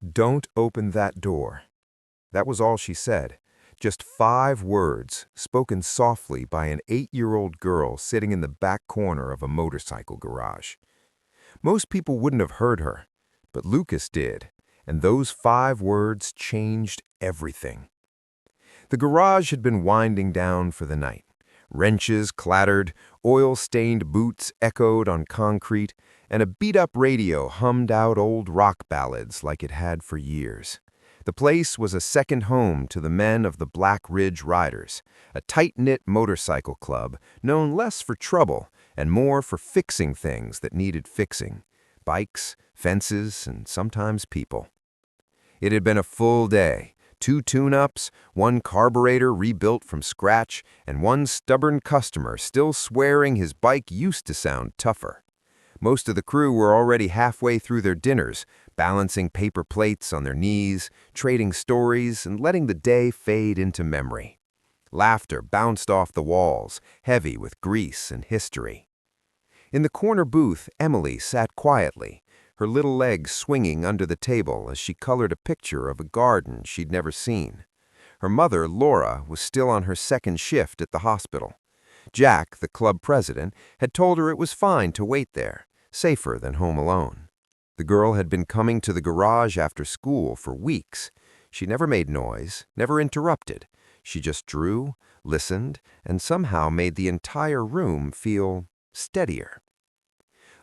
Don't open that door. That was all she said. Just 5 words, spoken softly by an 8-year-old girl sitting in the back corner of a motorcycle garage. Most people wouldn't have heard her, but Lucas did, and those 5 words changed everything. The garage had been winding down for the night. Wrenches clattered, oil-stained boots echoed on concrete, and a beat-up radio hummed out old rock ballads like it had for years. The place was a second home to the men of the Black Ridge Riders, a tight-knit motorcycle club known less for trouble and more for fixing things that needed fixing: bikes, fences, and sometimes people. It had been a full day. 2 tune-ups, 1 carburetor rebuilt from scratch, and 1 stubborn customer still swearing his bike used to sound tougher. Most of the crew were already halfway through their dinners, balancing paper plates on their knees, trading stories, and letting the day fade into memory. Laughter bounced off the walls, heavy with grease and history. In the corner booth, Emily sat quietly, her little legs swinging under the table as she colored a picture of a garden she'd never seen. Her mother, Laura, was still on her second shift at the hospital. Jack, the club president, had told her it was fine to wait there, safer than home alone. The girl had been coming to the garage after school for weeks. She never made noise, never interrupted. She just drew, listened, and somehow made the entire room feel steadier.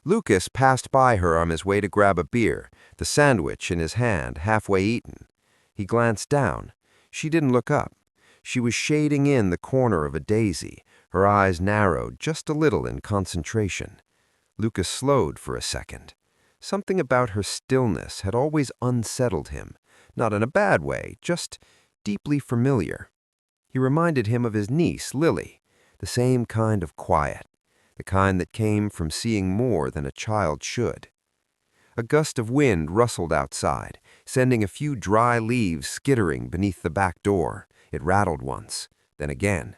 Lucas passed by her on his way to grab a beer, the sandwich in his hand, halfway eaten. He glanced down. She didn't look up. She was shading in the corner of a daisy, her eyes narrowed just a little in concentration. Lucas slowed for a second. Something about her stillness had always unsettled him, not in a bad way, just deeply familiar. He reminded him of his niece, Lily, the same kind of quiet, the kind that came from seeing more than a child should. A gust of wind rustled outside, sending a few dry leaves skittering beneath the back door. It rattled once, then again.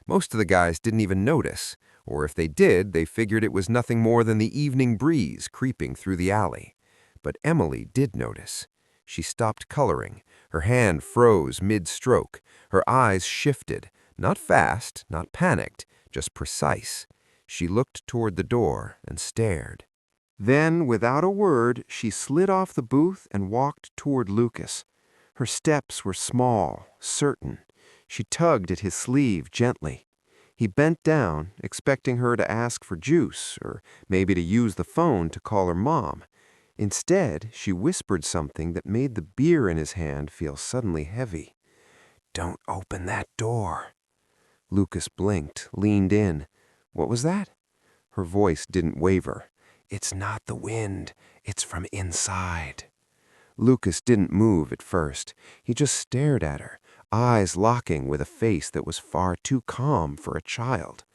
Most of the guys didn't even notice, or if they did, they figured it was nothing more than the evening breeze creeping through the alley. But Emily did notice. She stopped coloring. Her hand froze mid-stroke. Her eyes shifted, not fast, not panicked, just precise. She looked toward the door and stared. Then, without a word, she slid off the booth and walked toward Lucas. Her steps were small, certain. She tugged at his sleeve gently. He bent down, expecting her to ask for juice, or maybe to use the phone to call her mom. Instead, she whispered something that made the beer in his hand feel suddenly heavy. "Don't open that door." Lucas blinked, leaned in. "What was that?" Her voice didn't waver. "It's not the wind. It's from inside." Lucas didn't move at first. He just stared at her, eyes locking with a face that was far too calm for a child.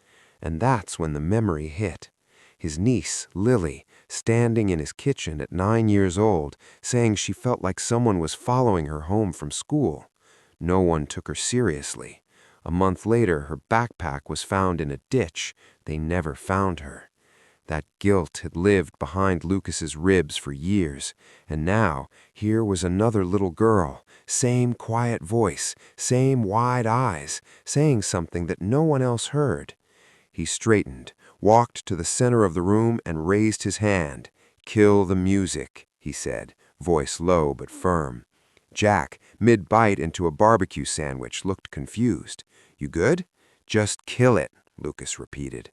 And that's when the memory hit. His niece, Lily, standing in his kitchen at 9 years old, saying she felt like someone was following her home from school. No one took her seriously. A month later, her backpack was found in a ditch. They never found her. That guilt had lived behind Lucas's ribs for years, and now here was another little girl, same quiet voice, same wide eyes, saying something that no one else heard. He straightened, walked to the center of the room, and raised his hand. "Kill the music," he said, voice low but firm. Jack, mid-bite into a barbecue sandwich, looked confused. "You good?" "Just kill it," Lucas repeated.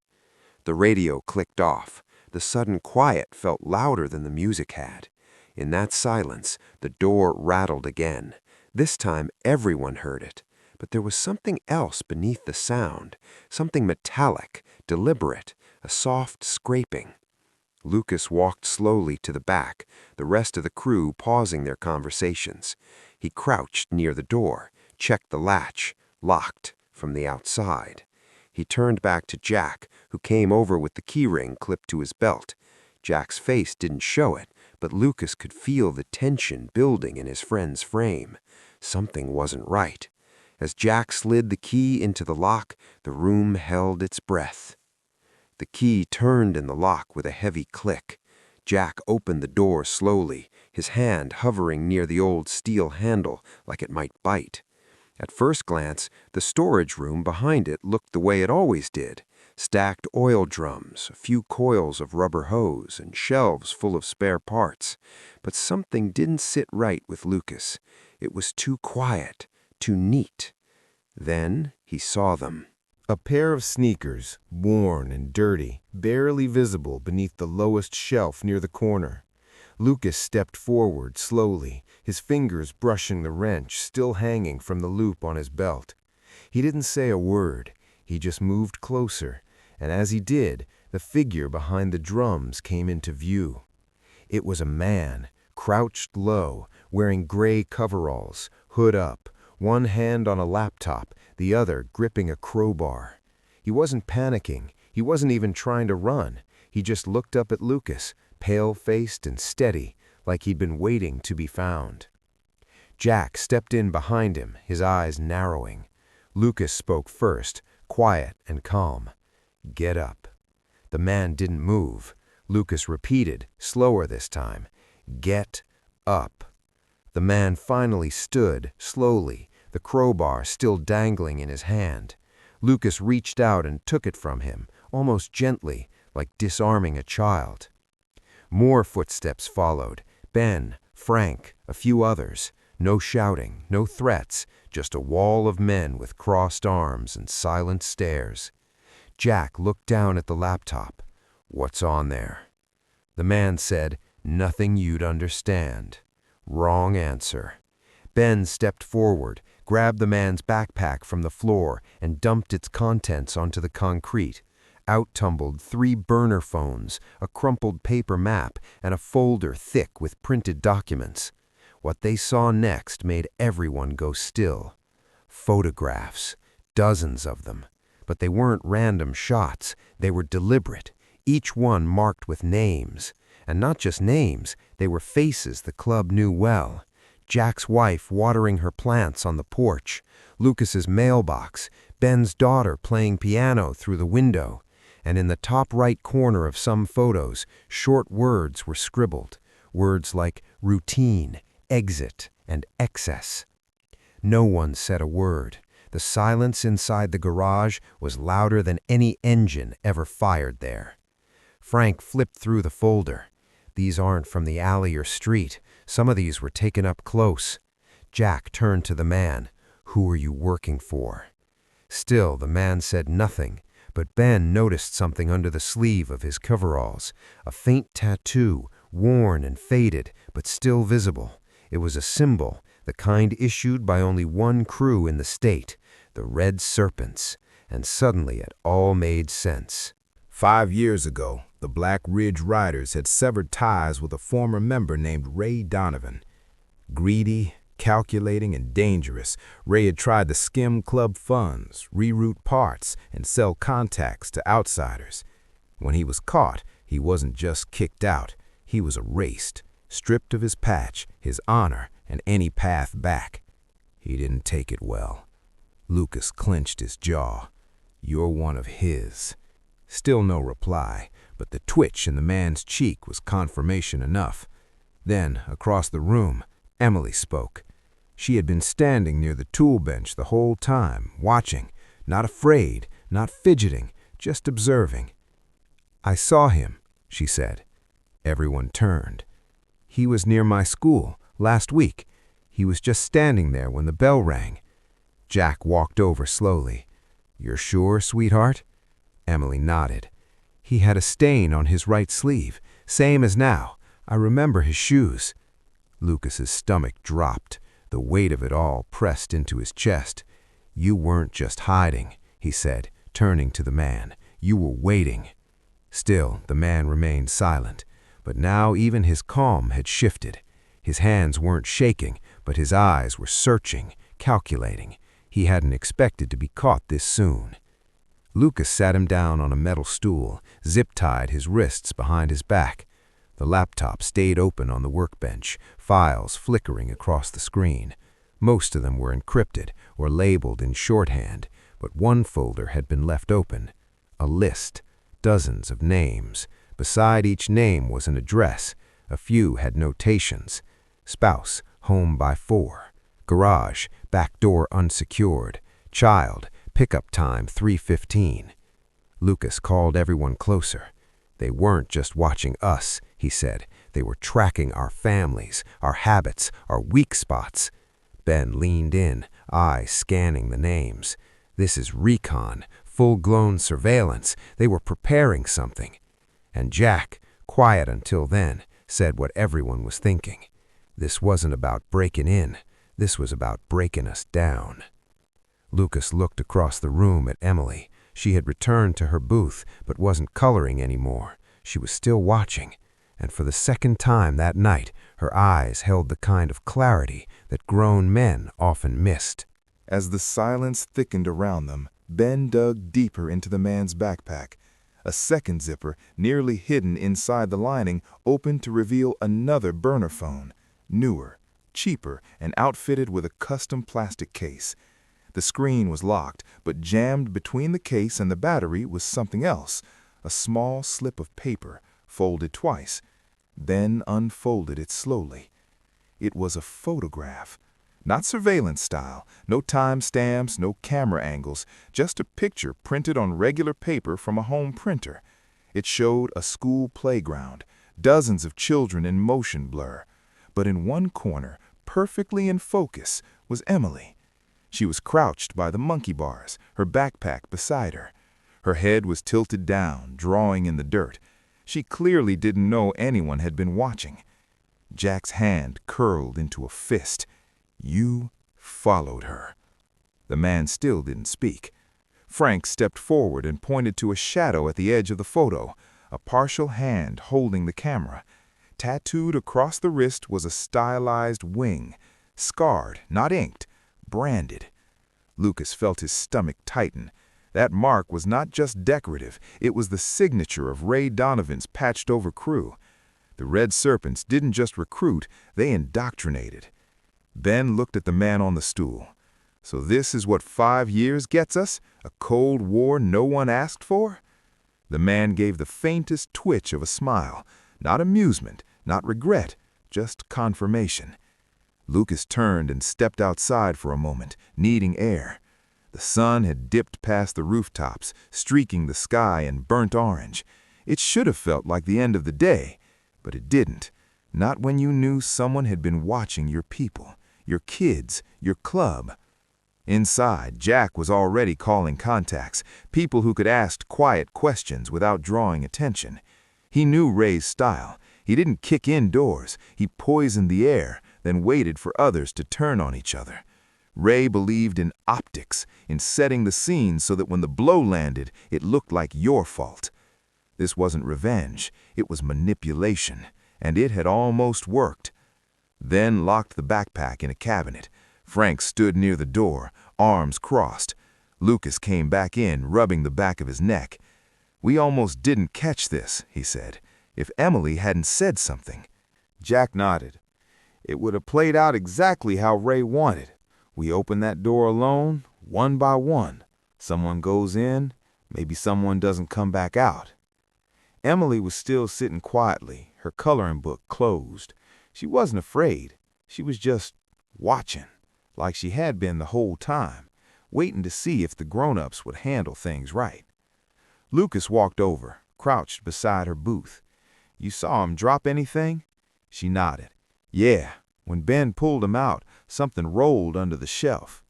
The radio clicked off. The sudden quiet felt louder than the music had. In that silence, the door rattled again. This time, everyone heard it. But there was something else beneath the sound, something metallic, deliberate, a soft scraping. Lucas walked slowly to the back, the rest of the crew pausing their conversations. He crouched near the door, checked the latch, locked from the outside. He turned back to Jack, who came over with the keyring clipped to his belt. Jack's face didn't show it, but Lucas could feel the tension building in his friend's frame. Something wasn't right. As Jack slid the key into the lock, the room held its breath. The key turned in the lock with a heavy click. Jack opened the door slowly, his hand hovering near the old steel handle like it might bite. At first glance, the storage room behind it looked the way it always did. Stacked oil drums, a few coils of rubber hose, and shelves full of spare parts. But something didn't sit right with Lucas. It was too quiet, too neat. Then he saw them. A pair of sneakers, worn and dirty, barely visible beneath the lowest shelf near the corner. Lucas stepped forward slowly, his fingers brushing the wrench still hanging from the loop on his belt. He didn't say a word, he just moved closer, and as he did, the figure behind the drums came into view. It was a man, crouched low, wearing gray coveralls, hood up, one hand on a laptop, the other gripping a crowbar. He wasn't panicking, he wasn't even trying to run. He just looked up at Lucas, pale-faced and steady, like he'd been waiting to be found. Jack stepped in behind him, his eyes narrowing. Lucas spoke first, quiet and calm. "Get up." The man didn't move. Lucas repeated, slower this time. "Get up." The man finally stood, slowly, the crowbar still dangling in his hand. Lucas reached out and took it from him, almost gently, like disarming a child. More footsteps followed. Ben, Frank, a few others. No shouting, no threats, just a wall of men with crossed arms and silent stares. Jack looked down at the laptop. "What's on there?" The man said, "Nothing you'd understand." Wrong answer. Ben stepped forward, grabbed the man's backpack from the floor, and dumped its contents onto the concrete. Out tumbled 3 burner phones, a crumpled paper map, and a folder thick with printed documents. What they saw next made everyone go still. Photographs, dozens of them. But they weren't random shots, they were deliberate, each one marked with names. And not just names, they were faces the club knew well. Jack's wife watering her plants on the porch, Lucas's mailbox, Ben's daughter playing piano through the window. And in the top right corner of some photos, short words were scribbled, words like routine, exit, and excess. No one said a word. The silence inside the garage was louder than any engine ever fired there. Frank flipped through the folder. These aren't from the alley or street. Some of these were taken up close. Jack turned to the man. "Who are you working for?" Still, the man said nothing. But Ben noticed something under the sleeve of his coveralls, a faint tattoo, worn and faded, but still visible. It was a symbol, the kind issued by only one crew in the state, the Red Serpents, and suddenly it all made sense. 5 years ago, the Black Ridge Riders had severed ties with a former member named Ray Donovan. Greedy, calculating, and dangerous, Ray had tried to skim club funds, reroute parts, and sell contacts to outsiders. When he was caught, he wasn't just kicked out, he was erased, stripped of his patch, his honor, and any path back. He didn't take it well. Lucas clenched his jaw. "You're one of his." Still no reply, but the twitch in the man's cheek was confirmation enough. Then, across the room, Emily spoke. She had been standing near the tool bench the whole time, watching, not afraid, not fidgeting, just observing. "I saw him," she said. Everyone turned. "He was near my school, last week. He was just standing there when the bell rang." Jack walked over slowly. "You're sure, sweetheart?" Emily nodded. "He had a stain on his right sleeve, same as now. I remember his shoes." Lucas's stomach dropped, the weight of it all pressed into his chest. "You weren't just hiding," he said, turning to the man. "You were waiting." Still, the man remained silent, but now even his calm had shifted. His hands weren't shaking, but his eyes were searching, calculating. He hadn't expected to be caught this soon. Lucas sat him down on a metal stool, zip-tied his wrists behind his back. The laptop stayed open on the workbench, files flickering across the screen. Most of them were encrypted or labeled in shorthand, but one folder had been left open. A list, dozens of names, Beside each name was an address. A few had notations. Spouse, home by 4. Garage, back door unsecured. Child, pickup time 3:15. Lucas called everyone closer. They weren't just watching us, he said. They were tracking our families, our habits, our weak spots. Ben leaned in, eyes scanning the names. This is recon, full-blown surveillance. They were preparing something. And Jack, quiet until then, said what everyone was thinking. This wasn't about breaking in. This was about breaking us down. Lucas looked across the room at Emily. She had returned to her booth, but wasn't coloring anymore. She was still watching, and for the second time that night, her eyes held the kind of clarity that grown men often missed. As the silence thickened around them, Ben dug deeper into the man's backpack. A second zipper, nearly hidden inside the lining, opened to reveal another burner phone, newer, cheaper, and outfitted with a custom plastic case. The screen was locked, but jammed between the case and the battery was something else, a small slip of paper, folded twice. Ben unfolded it slowly. It was a photograph. Not surveillance style, no timestamps, no camera angles, just a picture printed on regular paper from a home printer. It showed a school playground, dozens of children in motion blur. But in one corner, perfectly in focus, was Emily. She was crouched by the monkey bars, her backpack beside her. Her head was tilted down, drawing in the dirt. She clearly didn't know anyone had been watching. Jack's hand curled into a fist. You followed her. The man still didn't speak. Frank stepped forward and pointed to a shadow at the edge of the photo, a partial hand holding the camera. Tattooed across the wrist was a stylized wing, scarred, not inked, branded. Lucas felt his stomach tighten. That mark was not just decorative, it was the signature of Ray Donovan's patched-over crew. The Red Serpents didn't just recruit, they indoctrinated. Ben looked at the man on the stool. So this is what 5 years gets us? A Cold War no one asked for? The man gave the faintest twitch of a smile. Not amusement, not regret, just confirmation. Lucas turned and stepped outside for a moment, needing air. The sun had dipped past the rooftops, streaking the sky in burnt orange. It should have felt like the end of the day, but it didn't. Not when you knew someone had been watching your people, your kids, your club. Inside, Jack was already calling contacts, people who could ask quiet questions without drawing attention. He knew Ray's style. He didn't kick in doors. He poisoned the air, then waited for others to turn on each other. Ray believed in optics, in setting the scene so that when the blow landed, it looked like your fault. This wasn't revenge. It was manipulation, and it had almost worked. Then locked the backpack in a cabinet. Frank stood near the door, arms crossed. Lucas came back in, rubbing the back of his neck. "We almost didn't catch this," he said, "if Emily hadn't said something." Jack nodded. "It would have played out exactly how Ray wanted. We open that door alone, one by one. Someone goes in, maybe someone doesn't come back out." Emily was still sitting quietly, her coloring book closed. She wasn't afraid. She was just watching, like she had been the whole time, waiting to see if the grown-ups would handle things right. Lucas walked over, crouched beside her booth. "You saw him drop anything?" She nodded. "Yeah, when Ben pulled him out, something rolled under the shelf."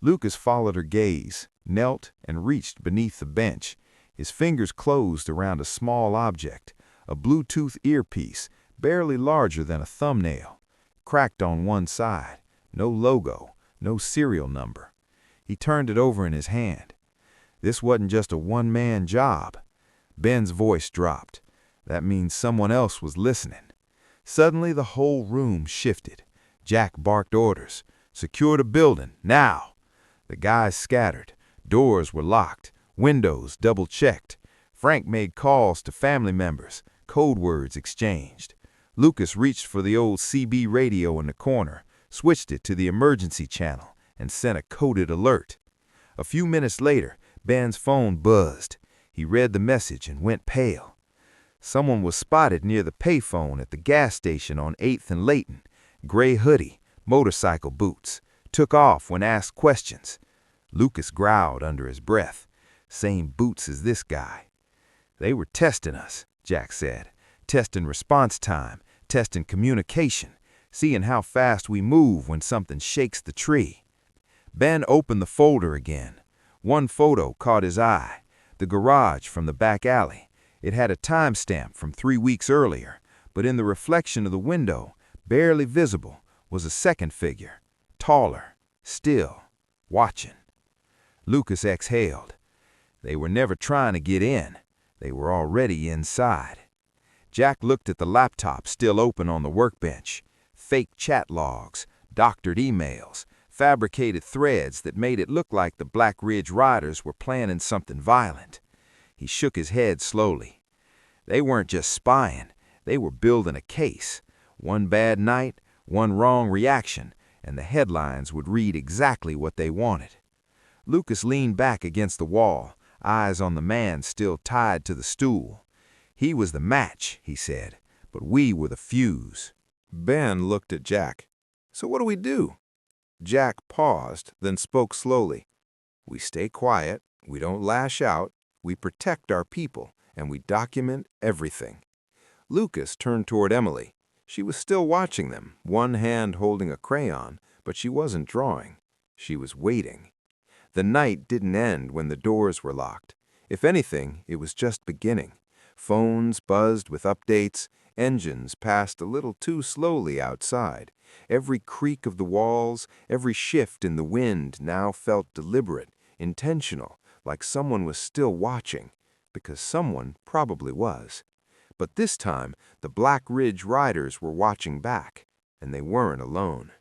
Lucas followed her gaze, knelt, and reached beneath the bench. His fingers closed around a small object, a Bluetooth earpiece, barely larger than a thumbnail, cracked on one side, no logo, no serial number. He turned it over in his hand. This wasn't just a one-man job. Ben's voice dropped. That means someone else was listening. Suddenly the whole room shifted. Jack barked orders. "Secure the building, now!" The guys scattered. Doors were locked, windows double-checked. Frank made calls to family members, code words exchanged. Lucas reached for the old CB radio in the corner, switched it to the emergency channel, and sent a coded alert. A few minutes later, Ben's phone buzzed. He read the message and went pale. Someone was spotted near the payphone at the gas station on 8th and Layton. Gray hoodie, motorcycle boots. Took off when asked questions. Lucas growled under his breath. Same boots as this guy. They were testing us, Jack said. Testing response time, testing communication, seeing how fast we move when something shakes the tree. Ben opened the folder again. One photo caught his eye. The garage from the back alley. It had a timestamp from 3 weeks earlier, but in the reflection of the window, barely visible, was a second figure. Taller, still, watching. Lucas exhaled. They were never trying to get in. They were already inside. Jack looked at the laptop still open on the workbench. Fake chat logs, doctored emails, fabricated threads that made it look like the Black Ridge Riders were planning something violent. He shook his head slowly. They weren't just spying, they were building a case. One bad night, one wrong reaction, and the headlines would read exactly what they wanted. Lucas leaned back against the wall, eyes on the man still tied to the stool. He was the match, he said, but we were the fuse. Ben looked at Jack. So what do we do? Jack paused, then spoke slowly. We stay quiet, we don't lash out, we protect our people, and we document everything. Lucas turned toward Emily. She was still watching them, one hand holding a crayon, but she wasn't drawing. She was waiting. The night didn't end when the doors were locked. If anything, it was just beginning. Phones buzzed with updates, engines passed a little too slowly outside. Every creak of the walls, every shift in the wind now felt deliberate, intentional, like someone was still watching, because someone probably was. But this time, the Black Ridge Riders were watching back, and they weren't alone.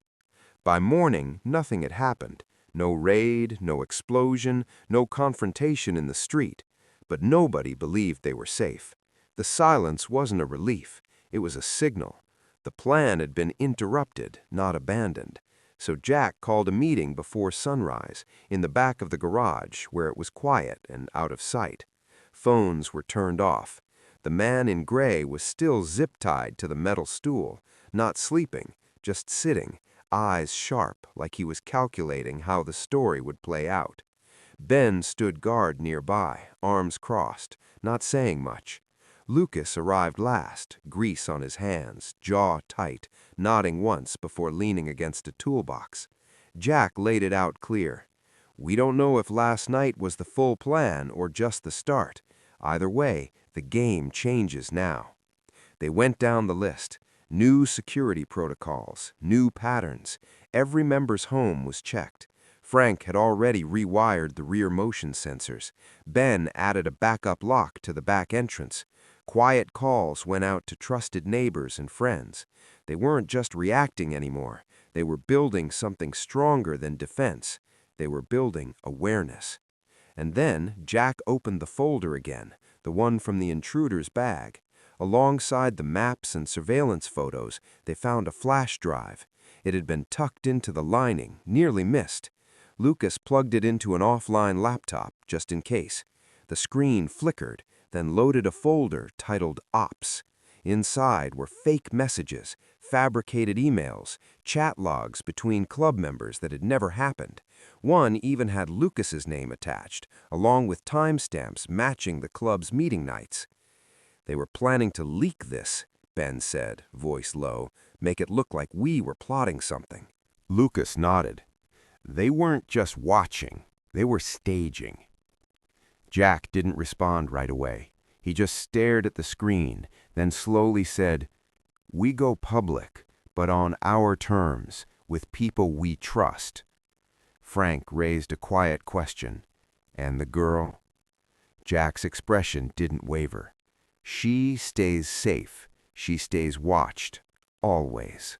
By morning, nothing had happened. No raid, no explosion, no confrontation in the street. But nobody believed they were safe. The silence wasn't a relief. It was a signal. The plan had been interrupted, not abandoned. So Jack called a meeting before sunrise, in the back of the garage, where it was quiet and out of sight. Phones were turned off. The man in gray was still zip-tied to the metal stool, not sleeping, just sitting, eyes sharp, like he was calculating how the story would play out. Ben stood guard nearby, arms crossed, not saying much. Lucas arrived last, grease on his hands, jaw tight, nodding once before leaning against a toolbox. Jack laid it out clear. We don't know if last night was the full plan or just the start. Either way, the game changes now. They went down the list. New security protocols, new patterns. Every member's home was checked. Frank had already rewired the rear motion sensors. Ben added a backup lock to the back entrance. Quiet calls went out to trusted neighbors and friends. They weren't just reacting anymore. They were building something stronger than defense. They were building awareness. And then Jack opened the folder again, the one from the intruder's bag. Alongside the maps and surveillance photos, they found a flash drive. It had been tucked into the lining, nearly missed. Lucas plugged it into an offline laptop, just in case. The screen flickered, then loaded a folder titled Ops. Inside were fake messages, fabricated emails, chat logs between club members that had never happened. One even had Lucas's name attached, along with timestamps matching the club's meeting nights. They were planning to leak this, Ben said, voice low, make it look like we were plotting something. Lucas nodded. They weren't just watching, they were staging. Jack didn't respond right away. He just stared at the screen, then slowly said, "We go public, but on our terms, with people we trust." Frank raised a quiet question. "And the girl?" Jack's expression didn't waver. "She stays safe. She stays watched. Always."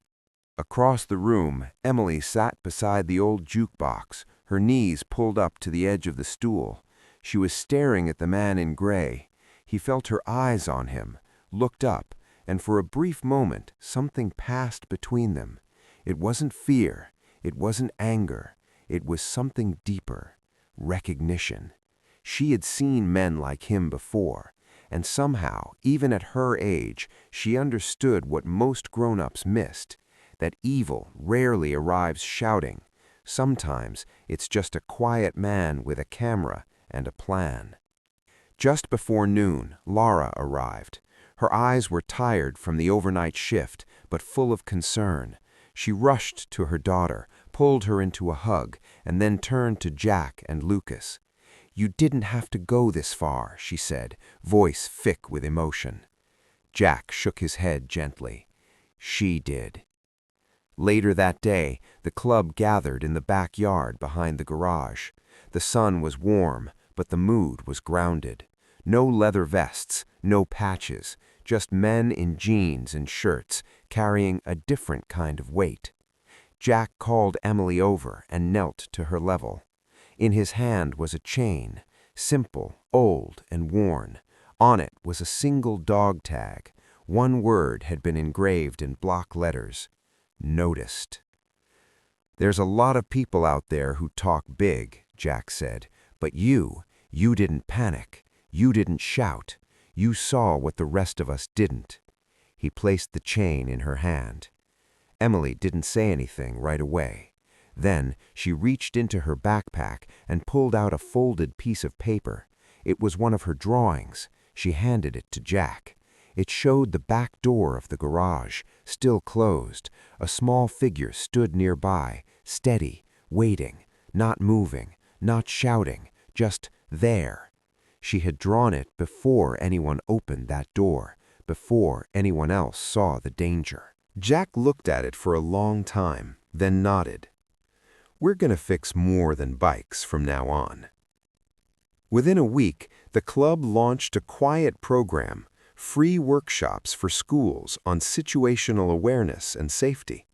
Across the room, Emily sat beside the old jukebox, her knees pulled up to the edge of the stool. She was staring at the man in gray. He felt her eyes on him, looked up, and for a brief moment, something passed between them. It wasn't fear. It wasn't anger. It was something deeper. Recognition. She had seen men like him before, and somehow, even at her age, she understood what most grown-ups missed, that evil rarely arrives shouting. Sometimes it's just a quiet man with a camera and a plan. Just before noon, Laura arrived. Her eyes were tired from the overnight shift, but full of concern. She rushed to her daughter, pulled her into a hug, and then turned to Jack and Lucas. "You didn't have to go this far," she said, voice thick with emotion. Jack shook his head gently. "She did." Later that day, the club gathered in the backyard behind the garage. The sun was warm, but the mood was grounded. No leather vests, no patches, just men in jeans and shirts, carrying a different kind of weight. Jack called Emily over and knelt to her level. In his hand was a chain, simple, old, and worn. On it was a single dog tag. One word had been engraved in block letters: "Noticed." "There's a lot of people out there who talk big," Jack said, "but you didn't panic. You didn't shout. You saw what the rest of us didn't." He placed the chain in her hand. Emily didn't say anything right away. Then she reached into her backpack and pulled out a folded piece of paper. It was one of her drawings. She handed it to Jack. It showed the back door of the garage, still closed. A small figure stood nearby, steady, waiting, not moving, not shouting, just there. She had drawn it before anyone opened that door, before anyone else saw the danger. Jack looked at it for a long time, then nodded. "We're going to fix more than bikes from now on." Within a week, the club launched a quiet program, free workshops for schools on situational awareness and safety.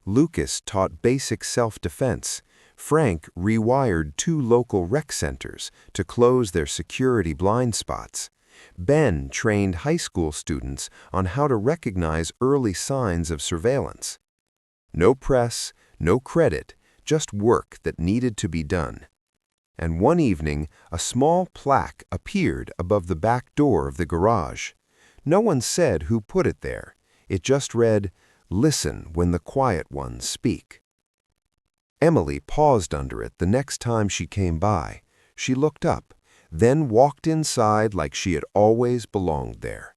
Lucas taught basic self-defense. Frank rewired 2 local rec centers to close their security blind spots. Ben trained high school students on how to recognize early signs of surveillance. No press, no credit, just work that needed to be done. And one evening, a small plaque appeared above the back door of the garage. No one said who put it there. It just read, "Listen when the quiet ones speak." Emily paused under it the next time she came by. She looked up, then walked inside like she had always belonged there.